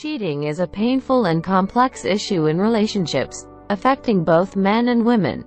Cheating is a painful and complex issue in relationships, affecting both men and women.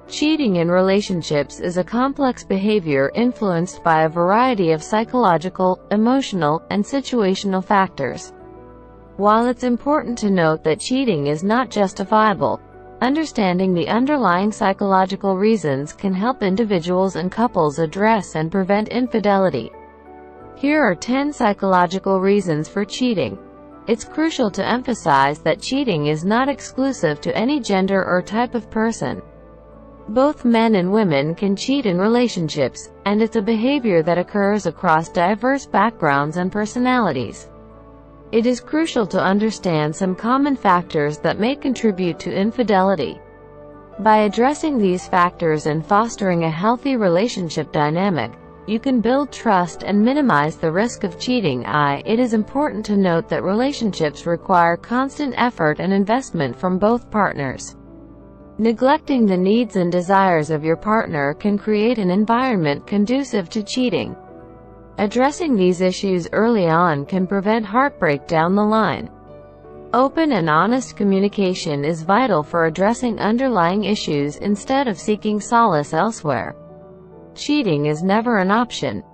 Cheating in relationships is a complex behavior influenced by a variety of psychological, emotional, and situational factors. While it's important to note that cheating is not justifiable, understanding the underlying psychological reasons can help individuals and couples address and prevent infidelity. Here are 10 psychological reasons for cheating. It's crucial to emphasize that cheating is not exclusive to any gender or type of person. Both men and women can cheat in relationships, and it's a behavior that occurs across diverse backgrounds and personalities. It is crucial to understand some common factors that may contribute to infidelity. By addressing these factors and fostering a healthy relationship dynamic, you can build trust and minimize the risk of cheating. It is important to note that relationships require constant effort and investment from both partners. Neglecting the needs and desires of your partner can create an environment conducive to cheating. Addressing these issues early on can prevent heartbreak down the line. Open and honest communication is vital for addressing underlying issues instead of seeking solace elsewhere. Cheating is never an option.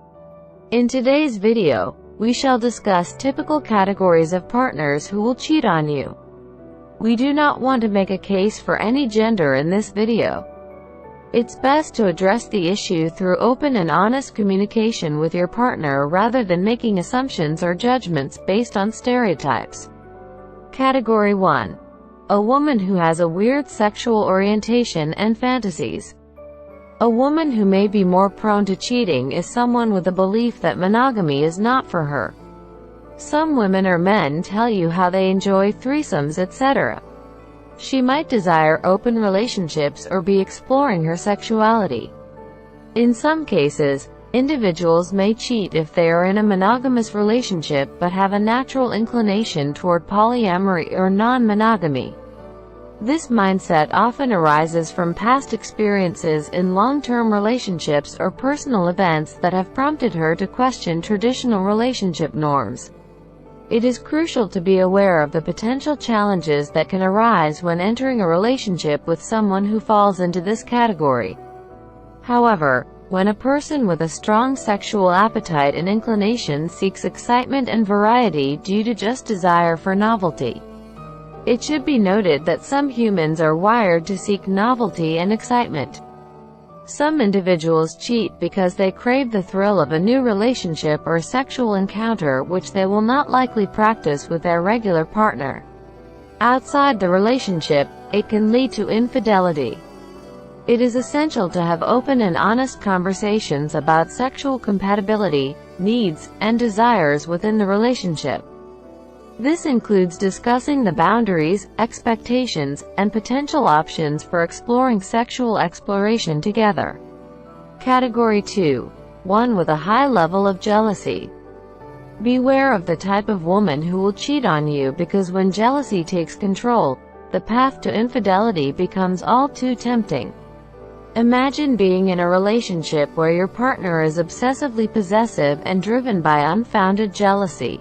In today's video, we shall discuss typical categories of partners who will cheat on you. We do not want to make a case for any gender in this video. It's best to address the issue through open and honest communication with your partner rather than making assumptions or judgments based on stereotypes. Category 1. A woman who has a weird sexual orientation and fantasies. A woman who may be more prone to cheating is someone with a belief that monogamy is not for her. Some women or men tell you how they enjoy threesomes, etc. She might desire open relationships or be exploring her sexuality. In some cases, individuals may cheat if they are in a monogamous relationship but have a natural inclination toward polyamory or non-monogamy. This mindset often arises from past experiences in long-term relationships or personal events that have prompted her to question traditional relationship norms. It is crucial to be aware of the potential challenges that can arise when entering a relationship with someone who falls into this category. However, when a person with a strong sexual appetite and inclination seeks excitement and variety due to just desire for novelty, it should be noted that some humans are wired to seek novelty and excitement. Some individuals cheat because they crave the thrill of a new relationship or sexual encounter which they will not likely practice with their regular partner. Outside the relationship, it can lead to infidelity. It is essential to have open and honest conversations about sexual compatibility, needs, and desires within the relationship. This includes discussing the boundaries, expectations, and potential options for exploring sexual exploration together. Category 2. One with a high level of jealousy. Beware of the type of woman who will cheat on you because when jealousy takes control, the path to infidelity becomes all too tempting. Imagine being in a relationship where your partner is obsessively possessive and driven by unfounded jealousy.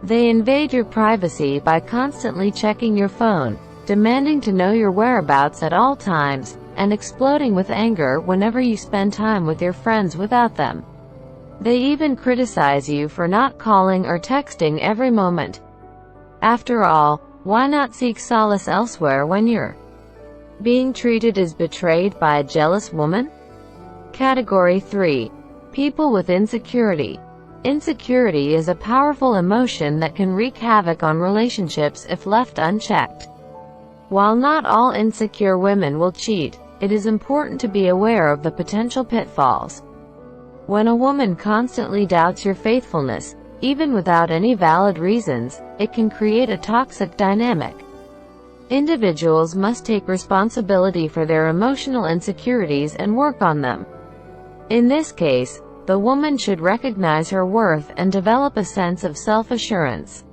They invade your privacy by constantly checking your phone, demanding to know your whereabouts at all times, and exploding with anger whenever you spend time with your friends without them. They even criticize you for not calling or texting every moment. After all, why not seek solace elsewhere when you're being treated as betrayed by a jealous woman? Category 3. People with insecurity. Insecurity is a powerful emotion that can wreak havoc on relationships if left unchecked. While not all insecure women will cheat, it is important to be aware of the potential pitfalls. When a woman constantly doubts your faithfulness, even without any valid reasons, it can create a toxic dynamic. Individuals must take responsibility for their emotional insecurities and work on them. In this case, the woman should recognize her worth and develop a sense of self-assurance.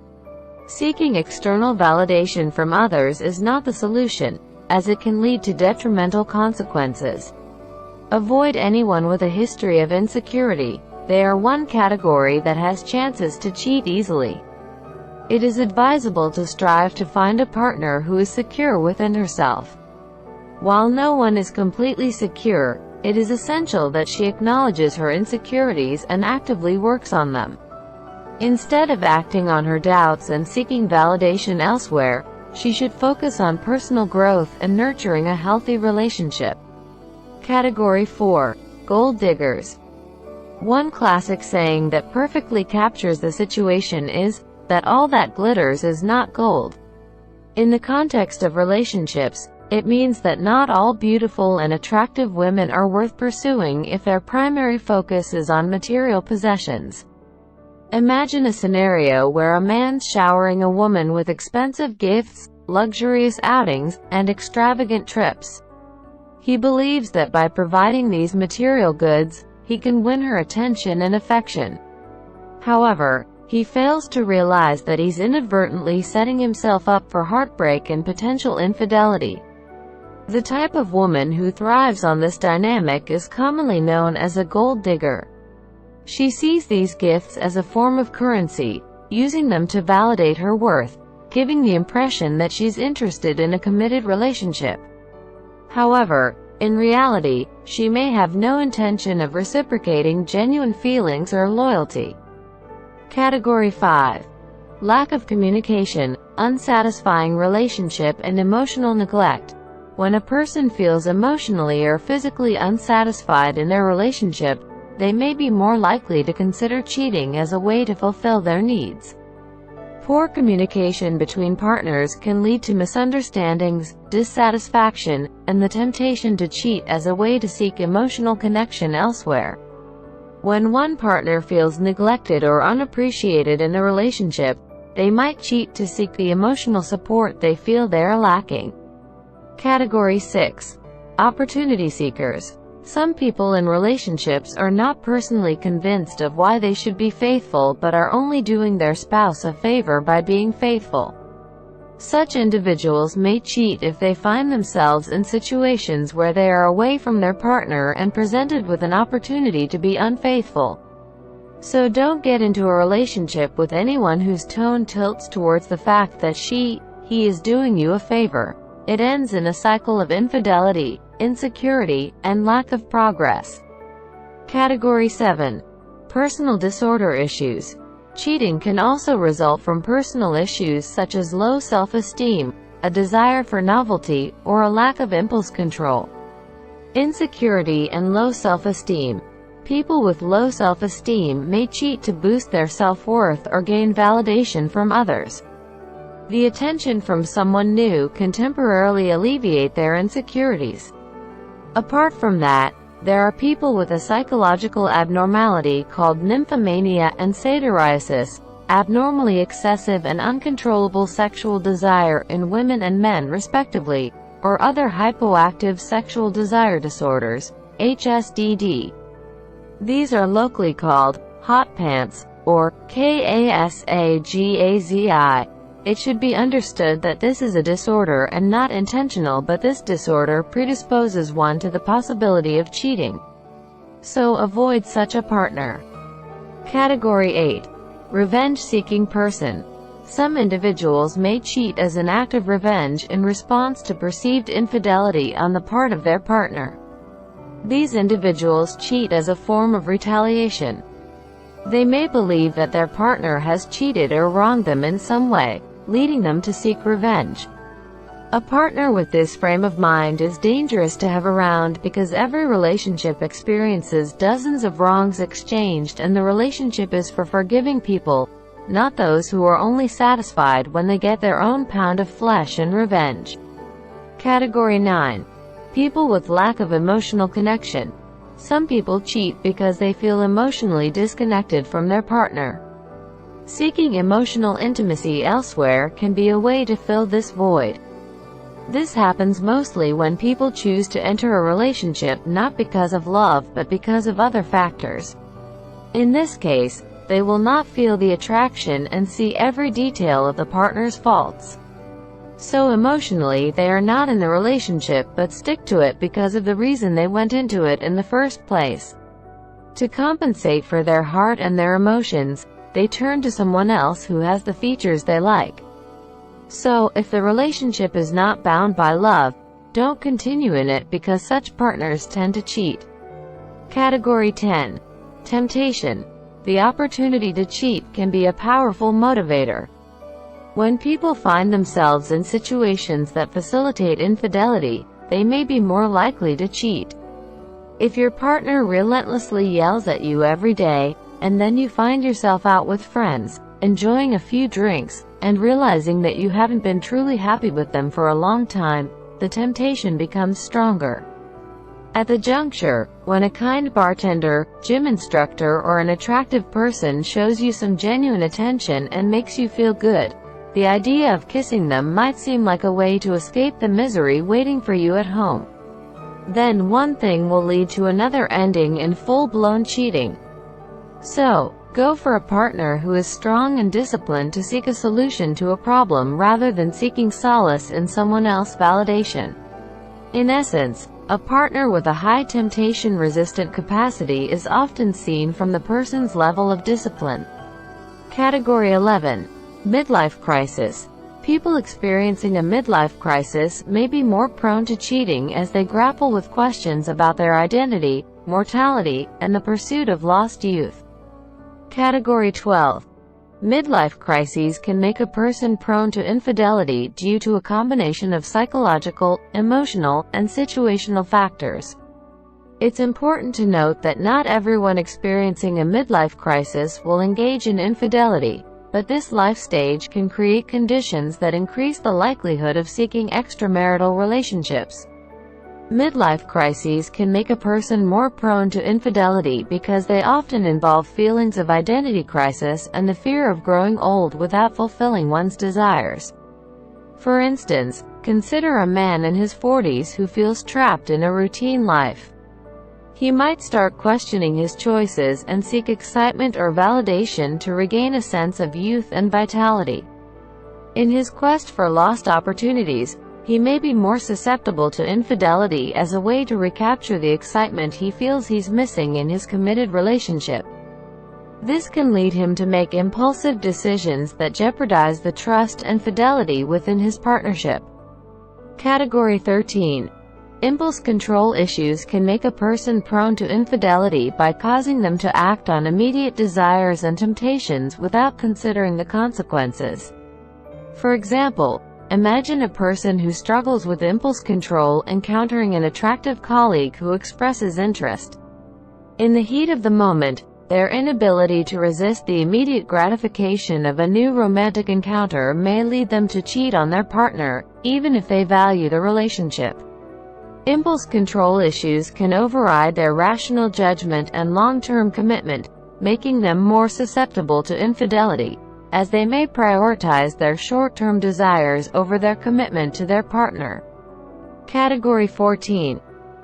Seeking external validation from others is not the solution, as it can lead to detrimental consequences. Avoid anyone with a history of insecurity. They are one category that has chances to cheat easily. It is advisable to strive to find a partner who is secure within herself. While no one is completely secure, it is essential that she acknowledges her insecurities and actively works on them. Instead of acting on her doubts and seeking validation elsewhere, she should focus on personal growth and nurturing a healthy relationship. Category 4. Gold diggers. One classic saying that perfectly captures the situation is that all that glitters is not gold. In the context of relationships, it means that not all beautiful and attractive women are worth pursuing if their primary focus is on material possessions. Imagine a scenario where a man's showering a woman with expensive gifts, luxurious outings, and extravagant trips. He believes that by providing these material goods, he can win her attention and affection. However, he fails to realize that he's inadvertently setting himself up for heartbreak and potential infidelity. The type of woman who thrives on this dynamic is commonly known as a gold digger. She sees these gifts as a form of currency, using them to validate her worth, giving the impression that she's interested in a committed relationship. However, in reality, she may have no intention of reciprocating genuine feelings or loyalty. Category 5. Lack of communication, unsatisfying relationship and emotional neglect. When a person feels emotionally or physically unsatisfied in their relationship, they may be more likely to consider cheating as a way to fulfill their needs. Poor communication between partners can lead to misunderstandings, dissatisfaction, and the temptation to cheat as a way to seek emotional connection elsewhere. When one partner feels neglected or unappreciated in the relationship, they might cheat to seek the emotional support they feel they are lacking. Category 6. Opportunity seekers. Some people in relationships are not personally convinced of why they should be faithful but are only doing their spouse a favor by being faithful. Such individuals may cheat if they find themselves in situations where they are away from their partner and presented with an opportunity to be unfaithful. So don't get into a relationship with anyone whose tone tilts towards the fact that he is doing you a favor. It ends in a cycle of infidelity, insecurity, and lack of progress. Category 7. Personal disorder issues. Cheating can also result from personal issues such as low self-esteem, a desire for novelty, or a lack of impulse control. Insecurity and low self-esteem. People with low self-esteem may cheat to boost their self-worth or gain validation from others. The attention from someone new can temporarily alleviate their insecurities. Apart from that, there are people with a psychological abnormality called nymphomania and satyriasis, abnormally excessive and uncontrollable sexual desire in women and men respectively, or other hypoactive sexual desire disorders, HSDD. These are locally called hot pants, or KASAGAZI. It should be understood that this is a disorder and not intentional, but this disorder predisposes one to the possibility of cheating. So avoid such a partner. Category 8. Revenge-seeking person. Some individuals may cheat as an act of revenge in response to perceived infidelity on the part of their partner. These individuals cheat as a form of retaliation. They may believe that their partner has cheated or wronged them in some way, leading them to seek revenge. A partner with this frame of mind is dangerous to have around because every relationship experiences dozens of wrongs exchanged, and the relationship is for forgiving people, not those who are only satisfied when they get their own pound of flesh and revenge. Category 9. People with lack of emotional connection. Some people cheat because they feel emotionally disconnected from their partner. Seeking emotional intimacy elsewhere can be a way to fill this void. This happens mostly when people choose to enter a relationship not because of love but because of other factors. In this case, they will not feel the attraction and see every detail of the partner's faults. So emotionally they are not in the relationship but stick to it because of the reason they went into it in the first place. To compensate for their heart and their emotions, they turn to someone else who has the features they like. So, if the relationship is not bound by love, don't continue in it because such partners tend to cheat. Category 10. Temptation. The opportunity to cheat can be a powerful motivator. When people find themselves in situations that facilitate infidelity, they may be more likely to cheat. If your partner relentlessly yells at you every day, and then you find yourself out with friends, enjoying a few drinks, and realizing that you haven't been truly happy with them for a long time, the temptation becomes stronger. At the juncture, when a kind bartender, gym instructor, or an attractive person shows you some genuine attention and makes you feel good, the idea of kissing them might seem like a way to escape the misery waiting for you at home. Then one thing will lead to another, ending in full-blown cheating. So, go for a partner who is strong and disciplined to seek a solution to a problem rather than seeking solace in someone else's validation. In essence, a partner with a high temptation-resistant capacity is often seen from the person's level of discipline. Category 11. Midlife crisis. People experiencing a midlife crisis may be more prone to cheating as they grapple with questions about their identity, mortality, and the pursuit of lost youth. Category 12. Midlife crises can make a person prone to infidelity due to a combination of psychological, emotional, and situational factors. It's important to note that not everyone experiencing a midlife crisis will engage in infidelity, but this life stage can create conditions that increase the likelihood of seeking extramarital relationships. Midlife crises can make a person more prone to infidelity because they often involve feelings of identity crisis and the fear of growing old without fulfilling one's desires. For instance, consider a man in his 40s who feels trapped in a routine life. He might start questioning his choices and seek excitement or validation to regain a sense of youth and vitality. In his quest for lost opportunities, he may be more susceptible to infidelity as a way to recapture the excitement he feels he's missing in his committed relationship. This can lead him to make impulsive decisions that jeopardize the trust and fidelity within his partnership. Category 13. Impulse control issues can make a person prone to infidelity by causing them to act on immediate desires and temptations without considering the consequences. For example, imagine a person who struggles with impulse control encountering an attractive colleague who expresses interest. In the heat of the moment, their inability to resist the immediate gratification of a new romantic encounter may lead them to cheat on their partner, even if they value the relationship. Impulse control issues can override their rational judgment and long-term commitment, making them more susceptible to infidelity, as they may prioritize their short-term desires over their commitment to their partner. Category 14.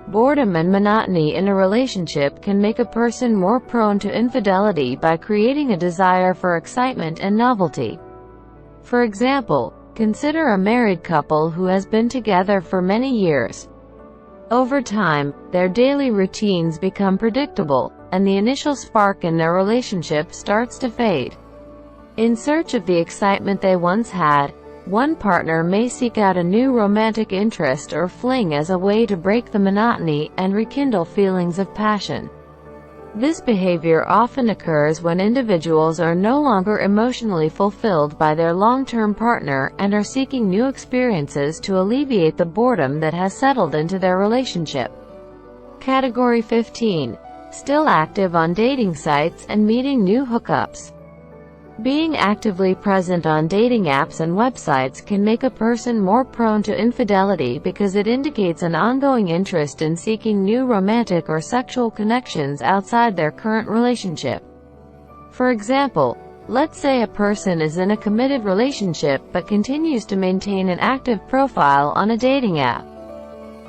Boredom and monotony in a relationship can make a person more prone to infidelity by creating a desire for excitement and novelty. For example, consider a married couple who has been together for many years. Over time, their daily routines become predictable, and the initial spark in their relationship starts to fade. In search of the excitement they once had, one partner may seek out a new romantic interest or fling as a way to break the monotony and rekindle feelings of passion. This behavior often occurs when individuals are no longer emotionally fulfilled by their long-term partner and are seeking new experiences to alleviate the boredom that has settled into their relationship. Category 15. Still active on dating sites and meeting new hookups. Being actively present on dating apps and websites can make a person more prone to infidelity because it indicates an ongoing interest in seeking new romantic or sexual connections outside their current relationship. For example, let's say a person is in a committed relationship but continues to maintain an active profile on a dating app.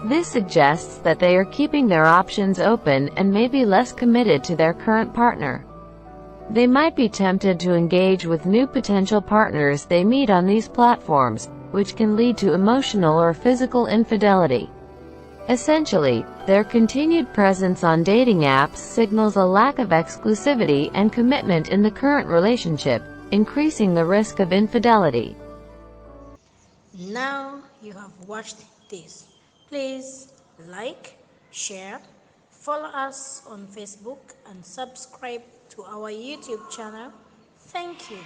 This suggests that they are keeping their options open and may be less committed to their current partner. They might be tempted to engage with new potential partners they meet on these platforms, which can lead to emotional or physical infidelity. Essentially, their continued presence on dating apps signals a lack of exclusivity and commitment in the current relationship, increasing the risk of infidelity. Now you have watched this. Please like, share, follow us on Facebook, and subscribe to our YouTube channel. Thank you.